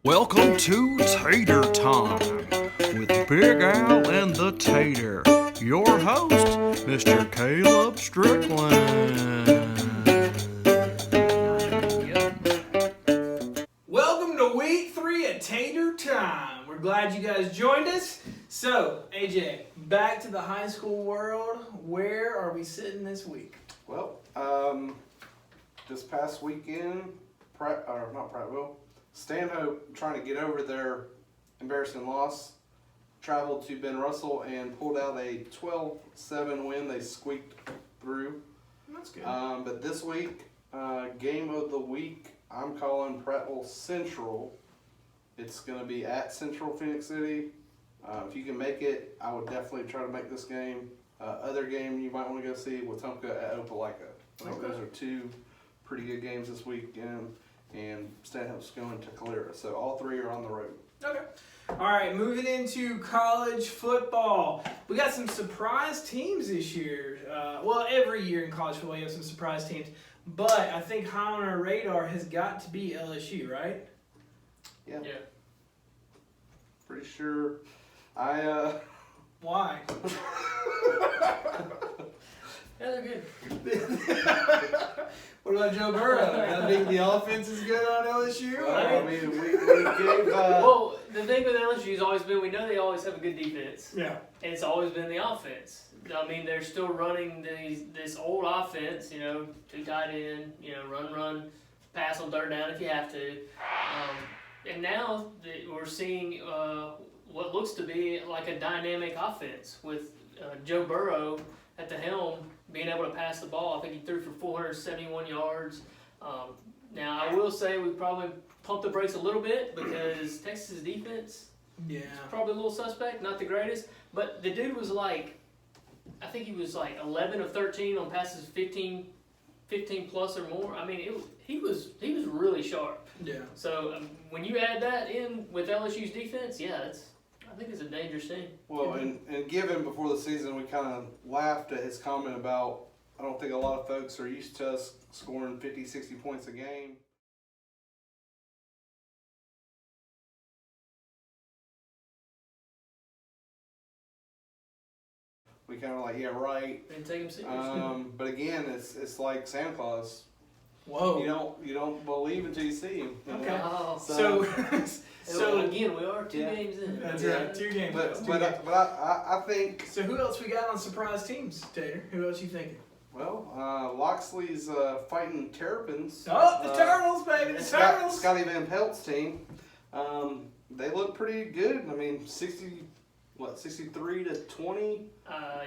Welcome to Tater Time with Big Al and the Tater. Your host, Mr. Caleb Strickland. Welcome to week 3 of Tater Time. We're glad you guys joined us. So, AJ, back to the high school world. Where are we sitting this week? Well, this past weekend, Stanhope, trying to get over their embarrassing loss, traveled to Ben Russell and pulled out a 12-7 win. They squeaked through. That's good. But this week, game of the week, I'm calling Prattville Central. It's going to be at Central Phoenix City. If you can make it, I would definitely try to make this game. Other game you might want to go see, Wetumpka at Opelika. I think those are two pretty good games this weekend, and Stanhope's going to Calera. So all three are on the road. Okay. All right, moving into college football. We got some surprise teams this year. Well, every year in college football you have some surprise teams. But I think high on our radar has got to be LSU, right? Yeah. Yeah. Pretty sure. Why? Yeah, they're good. What about Joe Burrow? I think the offense is good on LSU. We gave. Well, the thing with LSU has always been, we know they always have a good defense. Yeah. And it's always been the offense. I mean, they're still running this old offense, two tight end, run, pass on third down if you have to. And now we're seeing what looks to be like a dynamic offense with Joe Burrow at the helm, being able to pass the ball. I think he threw for 471 yards. Now, I will say we probably pumped the brakes a little bit because Texas' defense is probably a little suspect, not the greatest. But the dude was I think he was 11 of 13 on passes 15 plus or more. I mean, he was really sharp. Yeah. So when you add that in with LSU's defense, I think it's a dangerous team. Well, and given before the season, we kind of laughed at his comment about, I don't think a lot of folks are used to us scoring 50, 60 points a game. We kind of yeah, right. Didn't take him seriously. But again, it's like Santa Claus. Whoa. You don't believe until you see him. Okay. Oh. So again, we are two games in. That's right. 2 games. But I think. So who else we got on surprise teams, Tater? Who else you thinking? Well, Loxley's fighting Terrapins. Oh, the Turtles, baby, the Turtles. Scotty Van Pelt's team. They look pretty good. I mean, 63 to 20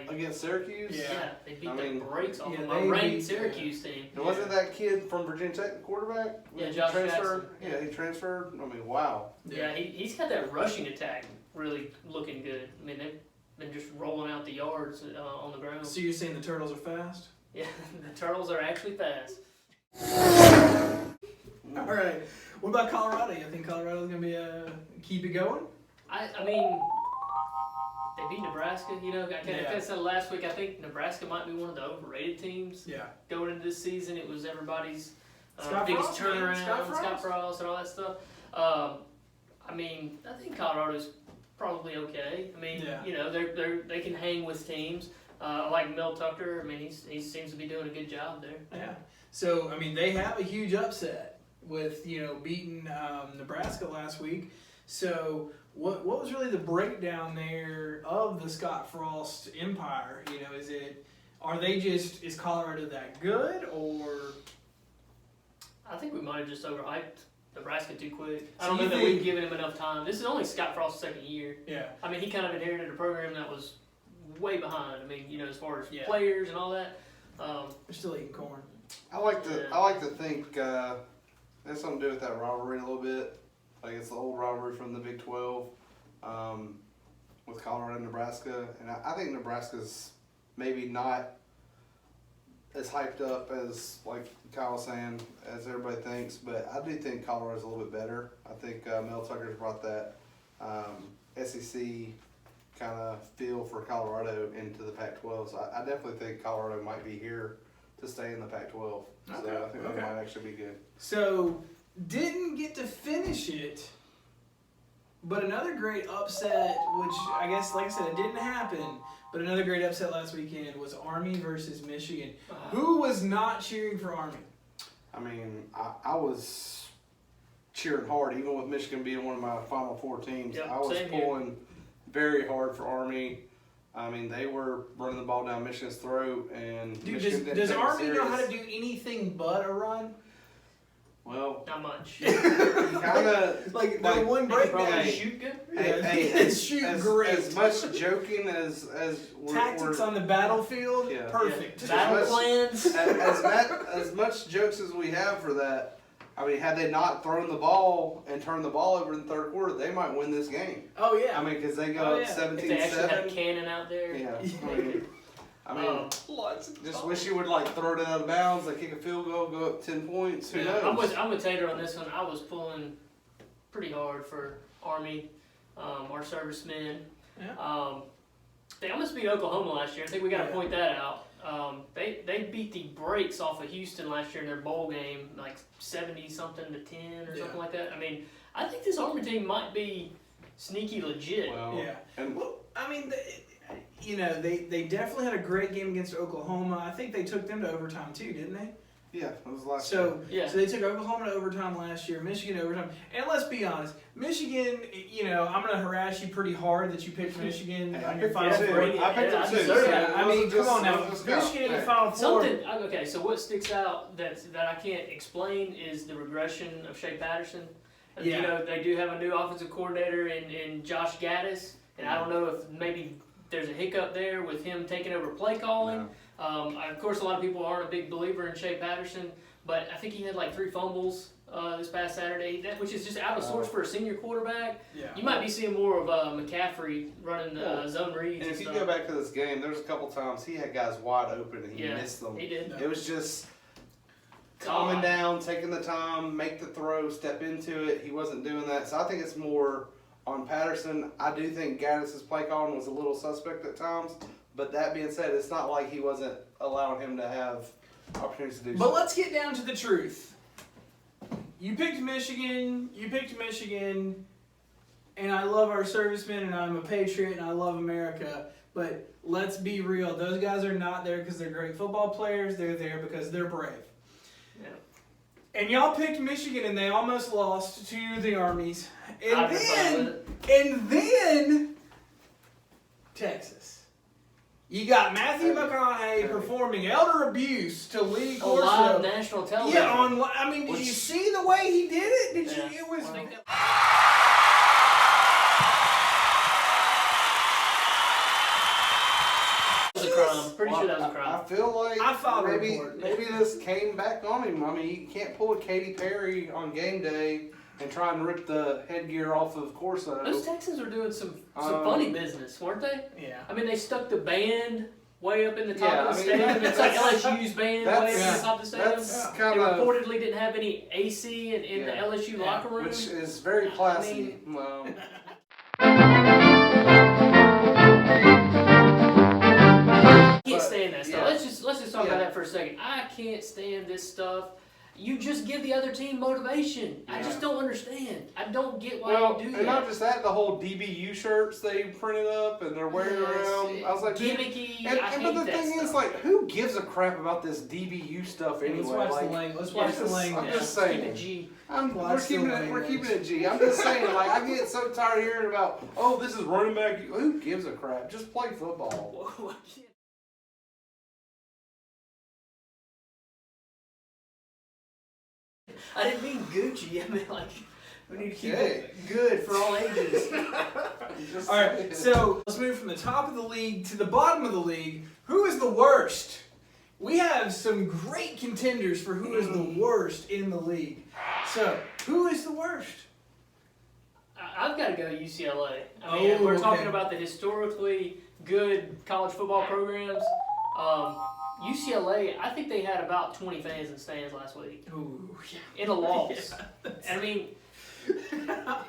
against Syracuse. Yeah, they beat the brakes off of they a ranked beat Syracuse team. And wasn't that kid from Virginia Tech the quarterback? Yeah, Josh transferred. Jackson. Yeah, he transferred. I mean, wow. Yeah, he's got that rushing attack really looking good. I mean, they've been just rolling out the yards on the ground. So you're saying the Turtles are fast? Yeah, the Turtles are actually fast. All right. What about Colorado? You think Colorado's going to be keep it going? I mean, they beat Nebraska. I kind of said last week, I think Nebraska might be one of the overrated teams. Yeah. Going into this season, it was everybody's Scott biggest Frost, turnaround, Scott Frost and all that stuff. I mean, I think Colorado's probably okay. I mean, they can hang with teams. I like Mel Tucker. I mean, he seems to be doing a good job there. Yeah. So, I mean, they have a huge upset with, beating Nebraska last week. So, what was really the breakdown there of the Scott Frost empire? Is Colorado that good, or? I think we might have just overhyped Nebraska too quick. I So don't know you that think- we've given him enough time. This is only Scott Frost's second year. Yeah. I mean, he kind of inherited a program that was way behind. I mean, as far as Yeah. players and all that. They're still eating corn. I like to think there's something to do with that rivalry a little bit. Like it's the old rivalry from the Big 12 with Colorado and Nebraska, and I think Nebraska's maybe not as hyped up as like Kyle was saying, as everybody thinks, but I do think Colorado's a little bit better. I think Mel Tucker's brought that SEC kind of feel for Colorado into the Pac-12. So I definitely think Colorado might be here to stay in the Pac-12. So I think that might actually be good. So, didn't get to finish it But another great upset, which I guess, like I said, it didn't happen, but another great upset last weekend was Army versus Michigan. Who was not cheering for Army? I mean, I was cheering hard, even with Michigan being one of my Final Four teams. Yep, I was same here. pulling very hard for Army. I mean, they were running the ball down Michigan's throat, and Dude, Michigan didn't does take it Army know how to serious. do anything but a run? Well, Not much. kind of Like, the one break Probably Hey, shoot good. Yeah, shoot great. As much joking as Tactics on the battlefield, Yeah. perfect. Yeah. Battle As plans. as much jokes as we have for that, I mean, had they not thrown the ball and turned the ball over in the third quarter, they might win this game. Oh yeah. I mean, because they go Oh, up yeah. If they actually had a 17-7. cannon out there. Yeah. I mean, Lots of just wish you would like throw it out of bounds, like kick a field goal, go up 10 points. Who knows? I'm with Tater on this one. I was pulling pretty hard for Army, our servicemen. Yeah. They almost beat Oklahoma last year. I think we got to Yeah. point that out. They beat the brakes off of Houston last year in their bowl game, like 70-something to 10 or Yeah. something like that. I mean, I think this Army team might be sneaky legit. Well, Yeah. and Well, I mean, they definitely had a great game against Oklahoma. I think they took them to overtime too, didn't they? yeah, it was last So, Yeah. so they took Oklahoma to overtime last year, Michigan to overtime. And let's be honest, Michigan, I'm going to harass you pretty hard that you picked Michigan Hey, on I your picked Final them too. Four. I picked them I too. deserve it. Yeah, I mean, come on now. Let's go. Michigan in the Hey. Final Four. Okay, so what sticks out that I can't explain is the regression of Shea Patterson. Yeah. You know, they do have a new offensive coordinator in Josh Gaddis, and I don't know if maybe there's a hiccup there with him taking over play calling. Of course, a lot of people aren't a big believer in Shea Patterson, but I think he had like 3 fumbles this past Saturday, which is just out of sorts for a senior quarterback. Yeah. You might be seeing more of McCaffrey running zone reads. And if you stuff. go back to this game, there was a couple times he had guys wide open and he missed them. He did. It was just calming down, taking the time, make the throw, step into it. He wasn't doing that. So I think it's more on Patterson. I do think Gaddis' play calling was a little suspect at times. But that being said, it's not like he wasn't allowing him to have opportunities to do But so. let's get down to the truth. You picked Michigan, and I love our servicemen, and I'm a patriot, and I love America. But let's be real. Those guys are not there because they're great football players. They're there because they're brave. Yeah. And y'all picked Michigan, and they almost lost to the Armies. I'd be fine with it. And then Texas. You got Matthew McConaughey performing elder abuse to Lee On live Corso. national television. Yeah, I mean, did you see the way he did it? Did Yeah. you? It was. That was a crime. Pretty sure that was a crime. I feel like I filed a maybe report. this came back on him. I mean, you can't pull a Katy Perry on game day and try and rip the headgear off of Corso. Those Texans were doing some funny business, weren't they? Yeah. I mean, they stuck the band way up in the top Yeah, of the I mean, stadium. It's like that's- LSU's band way up in that's- the top of the stadium. That's They kind of reportedly didn't have any AC in the LSU locker room. which is very classy. I can't stand that stuff. yeah. Let's just talk Yeah. about that for a second. I can't stand this stuff. You just give the other team motivation. I just don't understand. I don't get why Well, you do and that. not just that, the whole DBU shirts they printed up and they're wearing around. I was like, dude, gimmicky. and I hate but the that thing stuff. is, like, who gives a crap about this DBU stuff anyway? Let's watch Like, the language. Let's Yeah, watch the just- language. I'm just Keep saying. it G. we're Watch the keeping language. it G. I'm just saying, like, I get so tired of hearing about, oh, this is running back. Who gives a crap? Just play football. I didn't mean Gucci. I mean like we need to keep Okay. it good for all ages. Just All right, saying. so let's move from the top of the league to the bottom of the league. Who is the worst? We have some great contenders for who is the worst in the league. So, who is the worst? I've got to go UCLA. I mean, we're talking okay. about the historically good college football programs. UCLA, I think they had about 20 fans in stands last week Ooh, yeah. in a loss. I mean,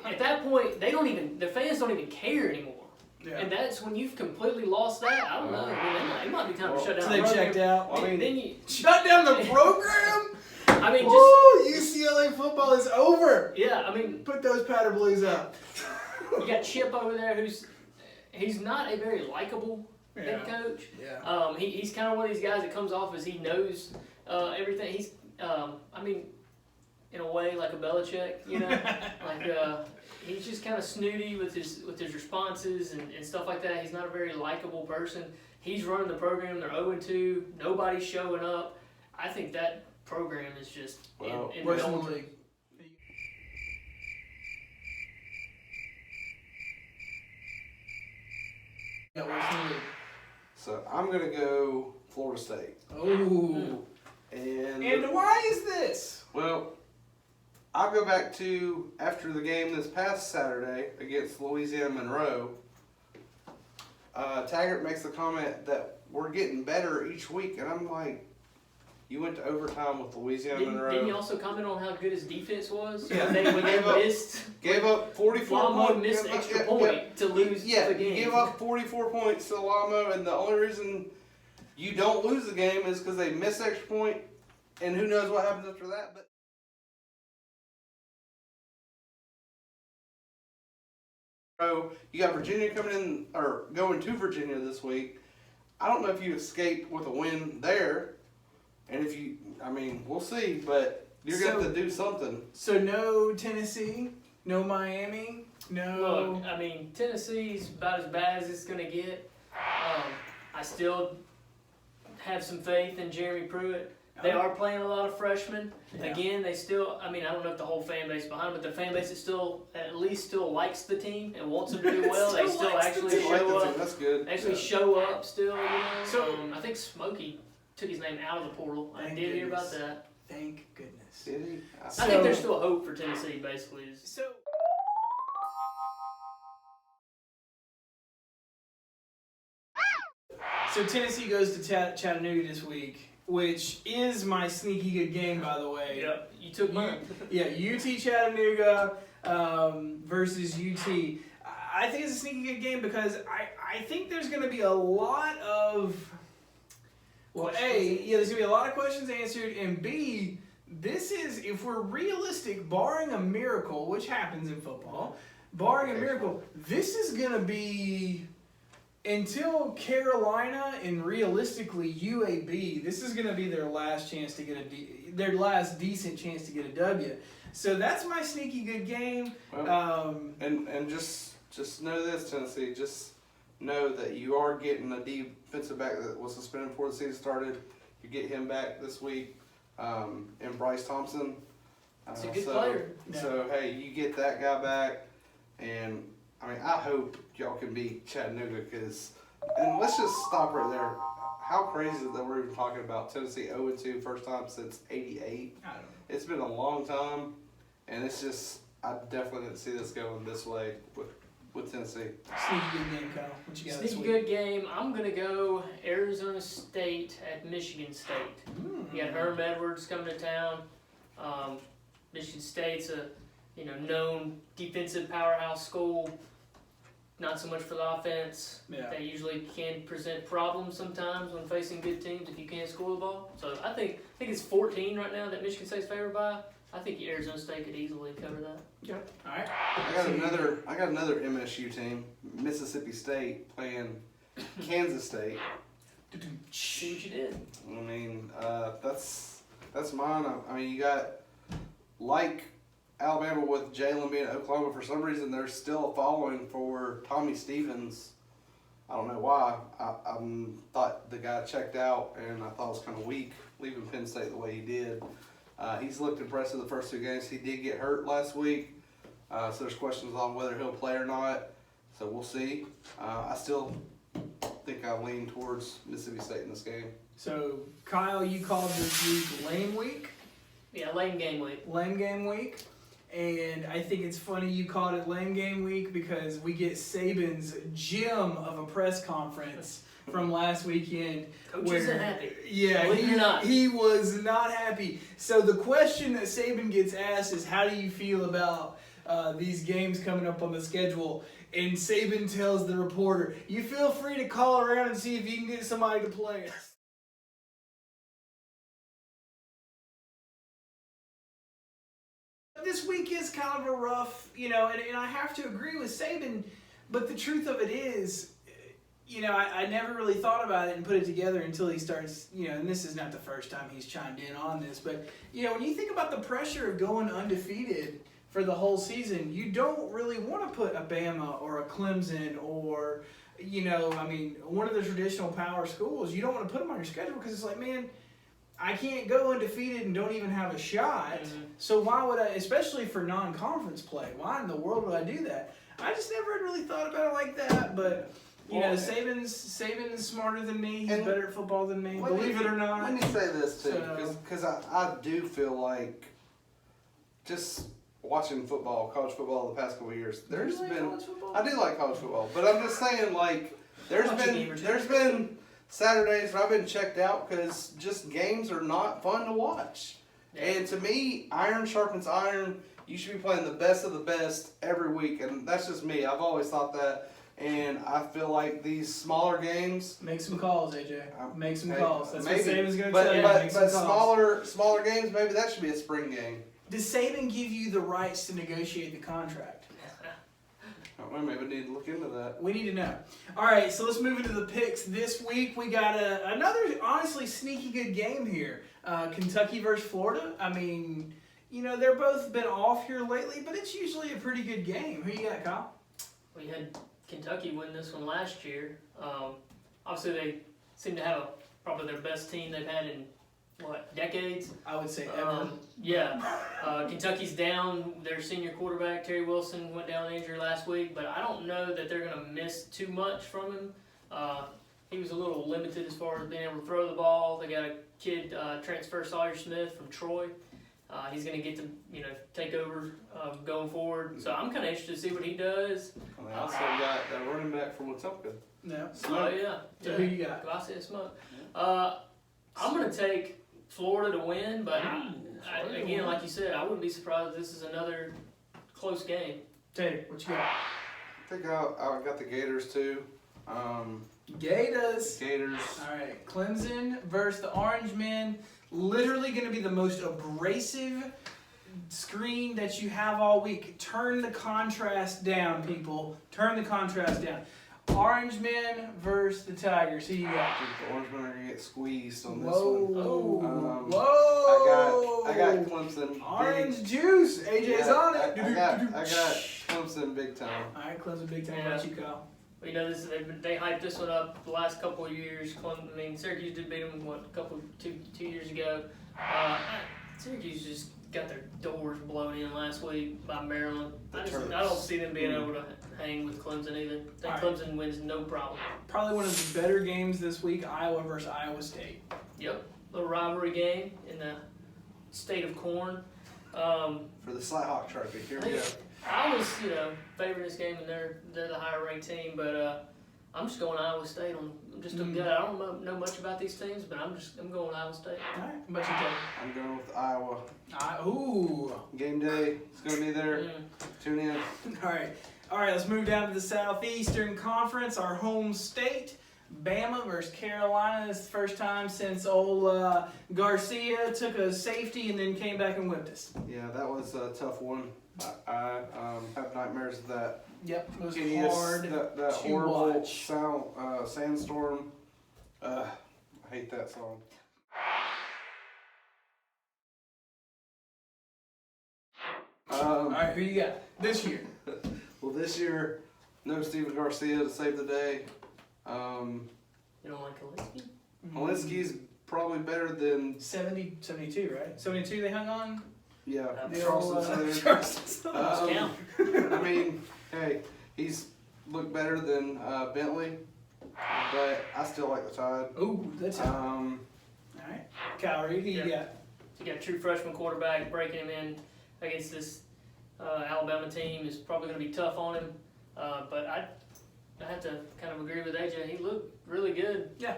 at that point, the fans don't even care anymore. Yeah. And that's when you've completely lost that. I don't know. I mean, it might be time to shut down. So the they program. checked out. I mean, Then you, Shut down the program? I mean, just Woo, UCLA football is over. yeah. I mean, Put those powder blues up. You got Chip over there, he's not a very likable head coach. Yeah. He's kind of one of these guys that comes off as he knows everything. He's, I mean, in a way, like a Belichick, you know, he's just kind of snooty with his responses and stuff like that. He's not a very likable person. He's running the program. They're 0-2. Nobody's showing up. I think that program is just in worst in the doldrums. league. Yeah, worst in the league. So I'm gonna go Florida State. Oh. And why is this? Well, I'll go back to after the game this past Saturday against Louisiana Monroe. Taggart makes the comment that we're getting better each week, and I'm like, you went to overtime with Louisiana Monroe. Didn't he also comment on how good his defense was? Yeah. When they gave up 44 Lamo points. missed extra point to lose the game. You gave up 44 points to Lamo, and the only reason you don't lose the game is because they missed extra point, and who knows what happens after that. But you got Virginia coming in or going to Virginia this week. I don't know if you escape with a win there, and if you, I mean, we'll see, but you're going to have to do something. So no Tennessee, no Miami, no. Look, I mean, Tennessee's about as bad as it's going to get. I still have some faith in Jeremy Pruitt. They are playing a lot of freshmen. Yeah. Again, they still, I mean, I don't know if the whole fan base behind them, but the fan base is still, at least still likes the team and wants them to do well. They still actually show up. That's good. Actually show up still, you know. So- I think Smokey took his name out of the portal. I Thank did hear about goodness. that. Thank goodness. Did he? I think there's still hope for Tennessee, basically. So. So Tennessee goes to Chattanooga this week, which is my sneaky good game, by the way. Yep, you took mine. Yeah, UT Chattanooga versus UT. I think it's a sneaky good game because I think there's going to be a lot of, well, A, yeah, there's going to be a lot of questions answered, and B, this is, if we're realistic, barring a miracle, which happens in football, barring a miracle, this is going to be, until Carolina and realistically UAB, this is going to be their last chance to get their last decent chance to get a W. So that's my sneaky good game. Well, and just know this, Tennessee. Just know that you are getting a defensive back that was suspended before the season started. You get him back this week, and Bryce Thompson. He's a good player. So hey, you get that guy back, and I mean, I hope y'all can beat Chattanooga and let's just stop right there. How crazy is it that we're even talking about Tennessee 0-2 first time since '88? I don't know. It's been a long time, and it's just, I definitely didn't see this going this way with Tennessee. Sneaky good game, Kyle. What you got this Sneaky week? good game. I'm going to go Arizona State at Michigan State. You got Herm Edwards coming to town. Michigan State's a known defensive powerhouse school. Not so much for the offense. Yeah. They usually can present problems sometimes when facing good teams if you can't score the ball. So I think it's 14 right now that Michigan State's favored by. I think Arizona State could easily cover that. Yeah. All right. I got another MSU team, Mississippi State, playing Kansas State. See what you did. I mean, that's mine. I mean, you got, like Alabama with Jalen being at Oklahoma, for some reason they're still following for Tommy Stevens. I don't know why. I thought the guy checked out, and I thought it was kind of weak leaving Penn State the way he did. He's looked impressive the first two games. He did get hurt last week, so there's questions on whether he'll play or not. So we'll see. I still think I lean towards Mississippi State in this game. So, Kyle, you called this week lame week? Yeah, lame game week. Lame game week. And I think it's funny you called it lame game week because we get Saban's gem of a press conference from last weekend. Coach isn't happy. Yeah, Believe it or not. he was not happy. So the question that Saban gets asked is, how do you feel about these games coming up on the schedule? And Saban tells the reporter, you feel free to call around and see if you can get somebody to play us. This week is kind of a rough, and I have to agree with Saban, but the truth of it is, I never really thought about it and put it together until he starts, and this is not the first time he's chimed in on this, but, when you think about the pressure of going undefeated for the whole season, you don't really want to put a Bama or a Clemson or, one of the traditional power schools. You don't want to put them on your schedule because it's like, man, I can't go undefeated and don't even have a shot. Mm-hmm. So why would I, especially for non-conference play, why in the world would I do that? I just never had really thought about it like that, but... Saban's smarter than me. He's better at football than me. Believe it or not. Let me say this too, because I do feel like just watching football, college football, the past couple of years. I do like college football, but I'm just saying there's been Saturdays where I've been checked out because just games are not fun to watch. Yeah. And to me, iron sharpens iron. You should be playing the best of the best every week, and that's just me. I've always thought that. And I feel like these smaller games... Make some calls, AJ. Make some calls. That's maybe. What Saban's going to tell you. But smaller games, maybe that should be a spring game. Does Saban give you the rights to negotiate the contract? Well, maybe we need to look into that. We need to know. All right, so let's move into the picks. This week we got another honestly sneaky good game here. Kentucky versus Florida. I mean, they're both been off here lately, but it's usually a pretty good game. Who you got, Kyle? We had Kentucky win this one last year. Obviously, they seem to have probably their best team they've had in, decades? I would say ever. Kentucky's down. Their senior quarterback, Terry Wilson, went down injured last week, but I don't know that they're going to miss too much from him. He was a little limited as far as being able to throw the ball. They got a kid, transfer Sawyer Smith from Troy. He's going to get to, take over going forward. So I'm kind of interested to see what he does. They also got a running back from Wetumpka. No. Oh, yeah. So who you got? I said Smoke. I'm going to take Florida to win, but again, like you said, I wouldn't be surprised if this is another close game. Tater, what you got? I think I got the Gators too. Gators. All right, Clemson versus the Orange Men. Literally going to be the most abrasive screen that you have all week. Turn the contrast down, people. Turn the contrast down. Orange Men versus the Tigers. Who you got? I think the Orange Men are going to get squeezed on this one. Whoa. I got Clemson. Orange juice. AJ's on it. I got Clemson big time. All right, Clemson big time. What about you, Kyle? Well, they hyped this one up the last couple of years. Syracuse did beat them two years ago. Syracuse just got their doors blown in last week by Maryland. I don't see them being able to hang with Clemson either. I think Clemson wins no problem. Probably one of the better games this week, Iowa versus Iowa State. Yep, little rivalry game in the state of corn. For the Sly Hawk Trophy, here we go. I was, favoring this game, and they're the higher ranked team, but I'm just going Iowa State on just a gut. I don't know much about these teams, but I'm going Iowa State. All right, what about you, Tater? I'm going with Iowa. Ooh. Game day, it's going to be there. Tune in. All right, let's move down to the Southeastern Conference, our home state. Bama versus Carolina. This is the first time since old Garcia took a safety and then came back and whipped us. Yeah, that was a tough one. I have nightmares of that. Yep, it was hard that to horrible watch. sandstorm. I hate that song. All right, who you got this year? Well, this year, no Steven Garcia to save the day. You don't like Kalinsky? Kalinsky's probably better than 72, right? 72 they hung on? Yeah, Charleston. I mean, hey, he's looked better than Bentley, but I still like the Tide. Ooh, that's all right. Calorie, who you got? You got a true freshman quarterback. Breaking him in against this Alabama team is probably going to be tough on him. But I have to kind of agree with AJ. He looked really good. Yeah.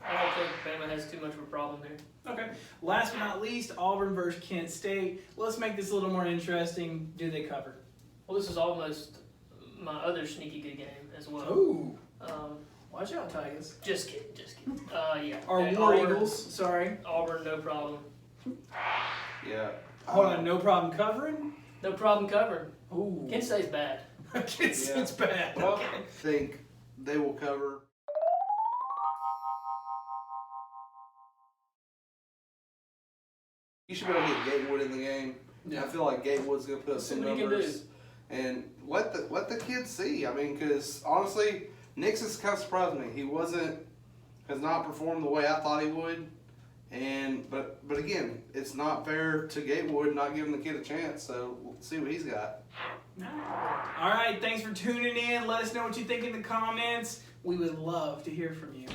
I don't think Bama has too much of a problem here. Okay. Last but not least, Auburn versus Kent State. Let's make this a little more interesting. Do they cover? Well, this is almost my other sneaky good game as well. Ooh. Watch out, Tigers. Just kidding. Yeah. Our War Eagles. Sorry. Auburn, no problem. Yeah. Hold on, no problem covering? No problem covering. Ooh. Kent State's bad. It's bad. Well, Okay. I think they will cover. You should be able to get Gatewood in the game. Yeah. I feel like Gatewood's going to put up See some what he can numbers. And let the kids see. I mean, because honestly, Nix has kind of surprised me. He has not performed the way I thought he would. And but again, it's not fair to Gatewood not giving the kid a chance. So we'll see what he's got. All right, thanks for tuning in. Let us know what you think in the comments. We would love to hear from you.